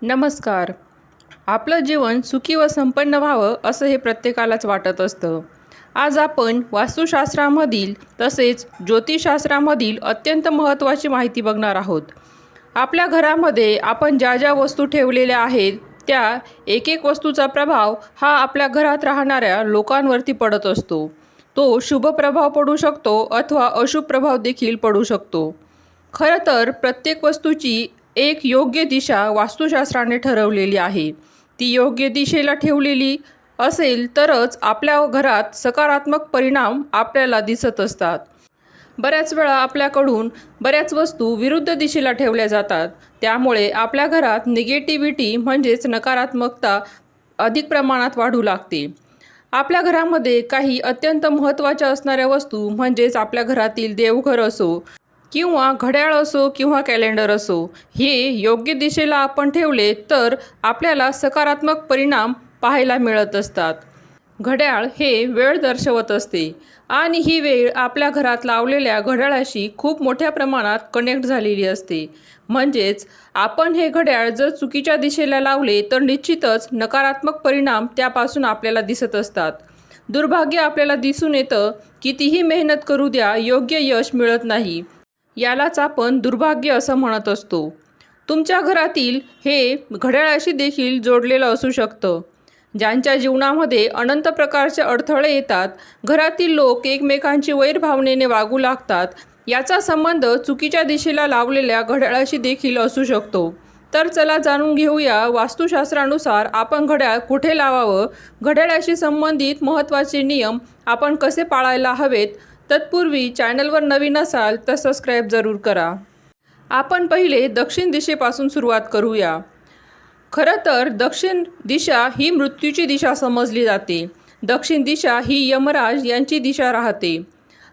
नमस्कार. आपलं जीवन सुखी व संपन्न व्हावं असं हे प्रत्येकालाच वाटत असतं. आज आपण वास्तुशास्त्रामधील तसेच ज्योतिषशास्त्रामधील अत्यंत महत्त्वाची माहिती बघणार आहोत. आपल्या घरामध्ये आपण ज्या ज्या वस्तू ठेवलेल्या आहेत त्या एक एक वस्तूचा प्रभाव हा आपल्या घरात राहणाऱ्या लोकांवरती पडत असतो. तो शुभ प्रभाव पडू शकतो अथवा अशुभ प्रभाव देखील पडू शकतो. खरं तर प्रत्येक वस्तूची एक योग्य दिशा वास्तुशास्त्राने ठरवलेली आहे. ती योग्य दिशेला ठेवलेली असेल तरच आपल्या घरात सकारात्मक परिणाम आपल्याला दिसत असतात. बऱ्याच वेळा आपल्याकडून बऱ्याच वस्तू विरुद्ध दिशेला ठेवल्या जातात. त्यामुळे आपल्या घरात निगेटिव्हिटी म्हणजेच नकारात्मकता अधिक प्रमाणात वाढू लागते. आपल्या घरामध्ये काही अत्यंत महत्त्वाच्या असणाऱ्या वस्तू म्हणजेच आपल्या घरातील देवघर असो किंवा घड्याळ असो किंवा कॅलेंडर असो, हे योग्य दिशेला आपण ठेवले तर आपल्याला सकारात्मक परिणाम पाहायला मिळत असतात. घड्याळ हे वेळ दर्शवत असते आणि ही वेळ आपल्या घरात लावलेल्या घड्याळाशी खूप मोठ्या प्रमाणात कनेक्ट झालेली असते. म्हणजेच आपण हे घड्याळ जर चुकीच्या दिशेला लावले तर निश्चितच नकारात्मक परिणाम त्यापासून आपल्याला दिसत असतात. दुर्भाग्य आपल्याला दिसून येतं, कितीही मेहनत करू द्या योग्य यश मिळत नाही. यालाच आपण दुर्भाग्य असं म्हणत असतो. तुमच्या घरातील हे घड्याळाशी देखील जोडलेलं असू शकतं. ज्यांच्या जीवनामध्ये अनंत प्रकारचे अडथळे येतात, घरातील लोक एकमेकांची वैरभावनेने वागू लागतात, याचा संबंध चुकीच्या दिशेला लावलेल्या घड्याळाशी देखील असू शकतो. तर चला जाणून घेऊया वास्तुशास्त्रानुसार आपण घड्याळ कुठे लावावं, घड्याळाशी संबंधित महत्त्वाचे नियम आपण कसे पाळायला हवेत. तत्पूर्वी चॅनलवर नवीन असाल तर सबस्क्राईब जरूर करा. आपण पहिले दक्षिण दिशेपासून सुरुवात करूया. खरं तर दक्षिण दिशा ही मृत्यूची दिशा समजली जाते. दक्षिण दिशा ही यमराज यांची दिशा राहते.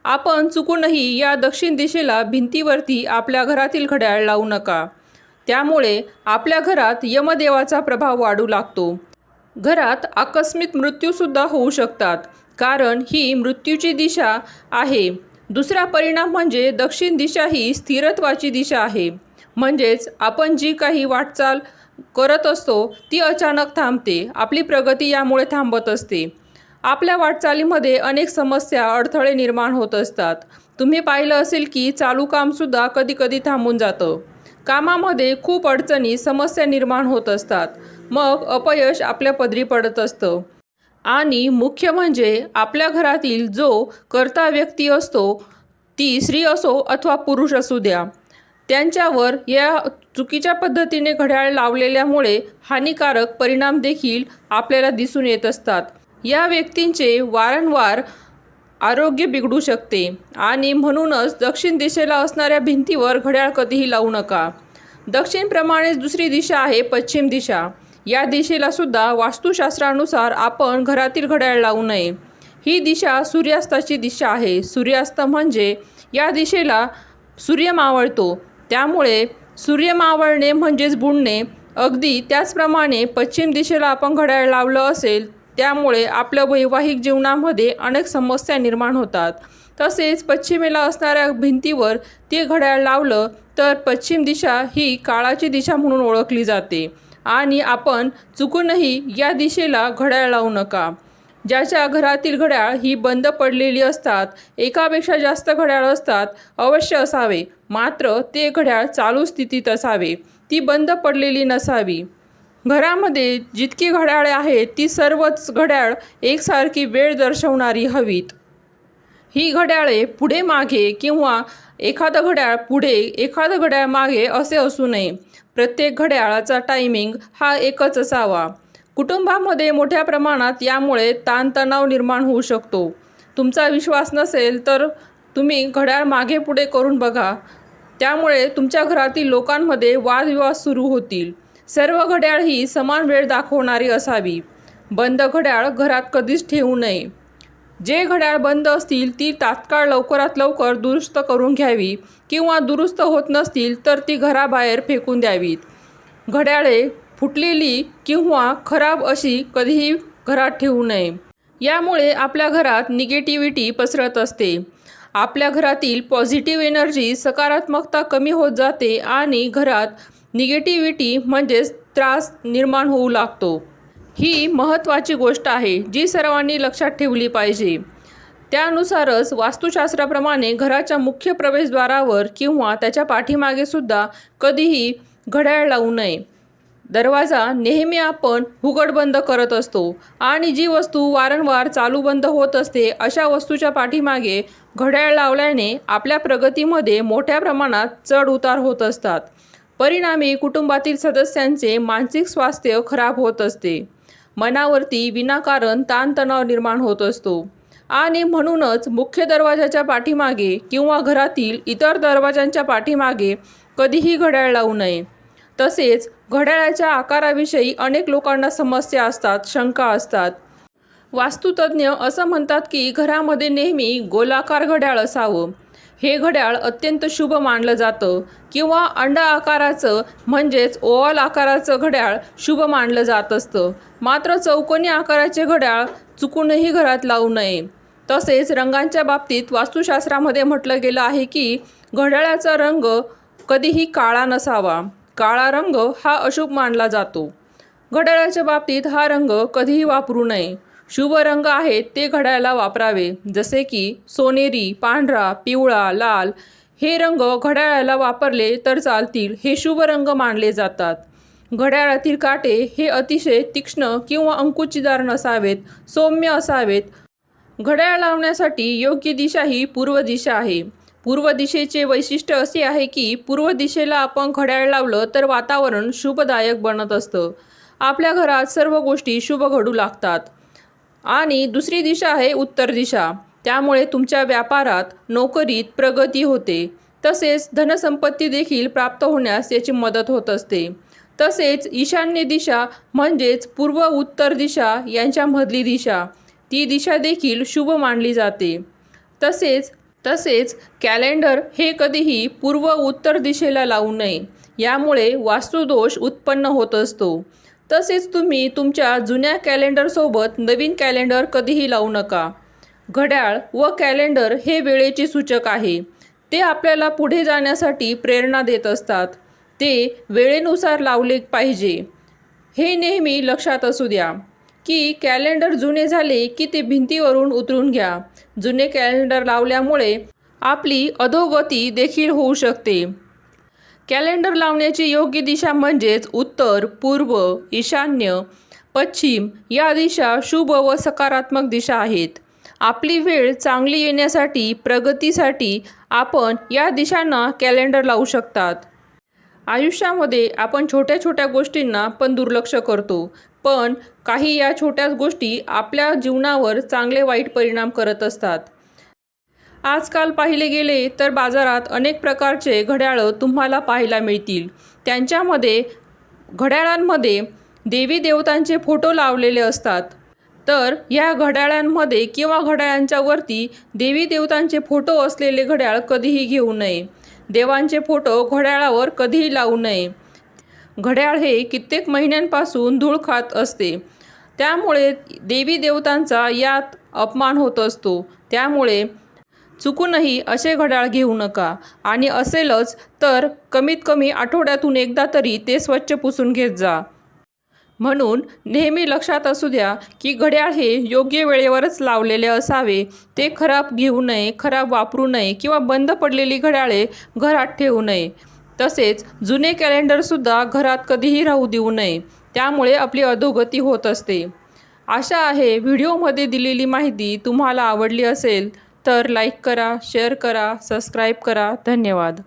आपण चुकूनही या दक्षिण दिशेला भिंतीवरती आपल्या घरातील घड्याळ लावू नका. त्यामुळे आपल्या घरात यमदेवाचा प्रभाव वाढू लागतो. घरात आकस्मिक मृत्यूसुद्धा होऊ शकतात, कारण ही मृत्यूची दिशा आहे. दुसरा परिणाम म्हणजे दक्षिण दिशा ही स्थिरत्वाची दिशा आहे. म्हणजेच आपण जी काही वाटचाल करत असतो ती अचानक थांबते. आपली प्रगती यामुळे थांबत असते. आपल्या वाटचालीमध्ये अनेक समस्या अडथळे निर्माण होत असतात. तुम्ही पाहिलं असेल की चालू कामसुद्धा कधीकधी थांबून जातं. कामामध्ये खूप अडचणी समस्या निर्माण होत असतात. मग अपयश आपल्या पदरी पडत असतं. आणि मुख्य म्हणजे आपल्या घरातील जो कर्ता व्यक्ती असतो, ती स्त्री असो अथवा पुरुष असू द्या, त्यांच्यावर या चुकीच्या पद्धतीने घड्याळ लावलेल्यामुळे हानिकारक परिणाम देखील आपल्याला दिसून येत असतात. या व्यक्तींचे वारंवार आरोग्य बिघडू शकते आणि म्हणूनच दक्षिण दिशेला असणाऱ्या भिंतीवर घड्याळ कधीही लावू नका. दक्षिणप्रमाणेच दुसरी दिशा आहे पश्चिम दिशा. या दिशेला सुद्धा वास्तुशास्त्रानुसार आपण घरातील घड्याळ लावू नये. ही दिशा सूर्यास्ताची दिशा आहे. सूर्यास्त म्हणजे या दिशेला सूर्य मावळतो. त्यामुळे सूर्य मावळणे म्हणजेच बुडणे. अगदी त्याचप्रमाणे पश्चिम दिशेला आपण घड्याळ लावलं असेल त्यामुळे आपल्या वैवाहिक जीवनामध्ये अनेक समस्या निर्माण होतात. तसेच पश्चिमेला असणाऱ्या भिंतीवर ते घड्याळ लावलं तर पश्चिम दिशा ही काळाची दिशा म्हणून ओळखली जाते आणि आपण चुकूनही या दिशेला घड्याळ लावू नका. ज्याच्या घरातील घड्याळ ही बंद पडलेली असतात, एकापेक्षा जास्त घड्याळ असतात, अवश्य असावे, मात्र ते घड्याळ चालू स्थितीत असावे, ती बंद पडलेली नसावी. घरामध्ये जितकी घड्याळे आहेत ती सर्वच घड्याळ एकसारखी वेळ दर्शवणारी हवीत. ही घड्याळे पुढे मागे किंवा एखादं घड्याळ पुढे एखादं घड्याळ मागे असे असू नये. प्रत्येक घड्याळाचा टायमिंग हा एकच असावा. कुटुंबामध्ये मोठ्या प्रमाणात यामुळे ताणतणाव निर्माण होऊ शकतो. तुमचा विश्वास नसेल तर तुम्ही घड्याळ मागे पुढे करून बघा. त्यामुळे तुमच्या घरातील लोकांमध्ये वादविवाद सुरू होतील. सर्व घड्याळ ही समान वेळ दाखवणारी असावी. बंद घड्याळ घरात कधीच ठेवू नये. जे घड्याळ बंद असतील ती तात्काळ लवकरात लवकर दुरुस्त करून घ्यावी किंवा दुरुस्त होत नसतील तर ती घराबाहेर फेकून द्यावीत. घड्याळे फुटलेली किंवा खराब अशी कधीही घरात ठेवू नये. यामुळे आपल्या घरात निगेटिव्हिटी पसरत असते. आपल्या घरातील पॉझिटिव्ह एनर्जी सकारात्मकता कमी होत जाते आणि घरात निगेटिव्हिटी म्हणजेच त्रास निर्माण होऊ लागतो. ही महत्त्वाची गोष्ट आहे जी सर्वांनी लक्षात ठेवली पाहिजे. त्यानुसारच वास्तुशास्त्राप्रमाणे घराच्या मुख्य प्रवेशद्वारावर किंवा त्याच्या पाठीमागे सुद्धा कधीही घड्याळ लावू नये. दरवाजा नेहमी आपण उघड बंद करत असतो आणि जी वस्तू वारंवार चालू बंद होत असते अशा वस्तूच्या पाठीमागे घड्याळ लावल्याने आपल्या प्रगतीमध्ये मोठ्या प्रमाणात चढ उतार होत असतात. परिणामी कुटुंबातील सदस्यांचे मानसिक स्वास्थ्य खराब होत असते. मनावरती विनाकारण ताणतणाव निर्माण होत असतो आणि म्हणूनच मुख्य दरवाजाच्या पाठीमागे किंवा घरातील इतर दरवाजांच्या पाठीमागे कधीही घड्याळ लावू नये. तसेच घड्याळाच्या आकाराविषयी अनेक लोकांना समस्या असतात, शंका असतात. वास्तुतज्ञ असं म्हणतात की घरामध्ये नेहमी गोलाकार घड्याळ असावं. हे घड्याळ अत्यंत शुभ मानलं जातं किंवा अंडा आकाराचं म्हणजेच ओव्हल आकाराचं घड्याळ शुभ मानलं जात असतं. मात्र चौकोनी आकाराचे घड्याळ चुकूनही घरात लावू नये. तसेच रंगांच्या बाबतीत वास्तुशास्त्रामध्ये म्हटलं गेलं आहे की घड्याळाचा रंग कधीही काळा नसावा. काळा रंग हा अशुभ मानला जातो. घड्याळाच्या बाबतीत हा रंग कधीही वापरू नये. शुभ रंग आहेत ते घड्याळाला वापरावे, जसे की सोनेरी, पांढरा, पिवळा, लाल हे रंग घड्याळाला वापरले तर चालतील. हे शुभ रंग मानले जातात. घड्याळातील काटे हे अतिशय तीक्ष्ण किंवा अंकुचीदार नसावेत, सौम्य असावेत. घड्याळ लावण्यासाठी योग्य दिशा ही पूर्व दिशा आहे. पूर्व दिशेचे वैशिष्ट्य असे आहे की पूर्व दिशेला आपण घड्याळ लावलं तर वातावरण शुभदायक बनत असतं. आपल्या घरात सर्व गोष्टी शुभ घडू लागतात. आणि दुसरी दिशा आहे उत्तर दिशा. त्यामुळे तुमच्या व्यापारात, नोकरीत प्रगती होते. तसेच धनसंपत्ती देखील प्राप्त होण्यास याची मदत होत असते. तसेच ईशान्य दिशा म्हणजेच पूर्व उत्तर दिशा यांच्यामधली दिशा, ती दिशा देखील शुभ मानली जाते. तसेच कॅलेंडर हे कधीही पूर्व उत्तर दिशेला लावू नये. यामुळे वास्तुदोष उत्पन्न होत असतो. तसेच तुम्ही तुमच्या जुन्या कॅलेंडरसोबत नवीन कॅलेंडर कधीही लावू नका. घड्याळ व कॅलेंडर हे वेळेचे सूचक आहे. ते आपल्याला पुढे जाण्यासाठी प्रेरणा देत असतात. ते वेळेनुसार लावले पाहिजे. हे नेहमी लक्षात असू द्या की कॅलेंडर जुने झाले की ते भिंतीवरून उतरून घ्या. जुने कॅलेंडर लावल्यामुळे आपली अधोगती देखील होऊ शकते. कॅलेंडर लावण्याची योग्य दिशा म्हणजेच उत्तर, पूर्व, ईशान्य, पश्चिम या दिशा शुभ व सकारात्मक दिशा आहेत. आपली वेळ चांगली येण्यासाठी, प्रगतीसाठी आपण या दिशांना कॅलेंडर लावू शकतात. आयुष्यामध्ये आपण छोट्या छोट्या गोष्टींना पण दुर्लक्ष करतो, पण काही या छोट्या गोष्टी आपल्या जीवनावर चांगले वाईट परिणाम करत असतात. आजकाल पाहिले गेले तर बाजारात अनेक प्रकारचे घड्याळं तुम्हाला पाहायला मिळतील. त्यांच्यामध्ये घड्याळांमध्ये देवी देवतांचे फोटो लावलेले असतात. तर या घड्याळांमध्ये किंवा घड्याळांच्या वरती देवी देवतांचे फोटो असलेले घड्याळ कधीही घेऊ नये. देवांचे फोटो घड्याळावर कधीही लावू नये. घड्याळ हे कित्येक महिन्यांपासून धूळ खात असते. त्यामुळे देवी देवतांचा यात अपमान होत असतो. त्यामुळे चुकूनही असे घड्याळ घेऊ नका. आणि असेलच तर कमीत कमी आठवड्यातून एकदा तरी ते स्वच्छ पुसून घेत जा. म्हणून नेहमी लक्षात असू द्या की घड्याळ हे योग्य वेळेवरच लावलेले असावे. ते खराब घेऊ नये, खराब वापरू नये किंवा बंद पडलेली घड्याळे घरात ठेवू नये. तसेच जुने कॅलेंडरसुद्धा घरात कधीही राहू देऊ नये. त्यामुळे आपली अधोगती होत असते. आशा आहे व्हिडिओमध्ये दिलेली माहिती तुम्हाला आवडली असेल तर लाईक करा, शेअर करा, सबस्क्राईब करा. धन्यवाद.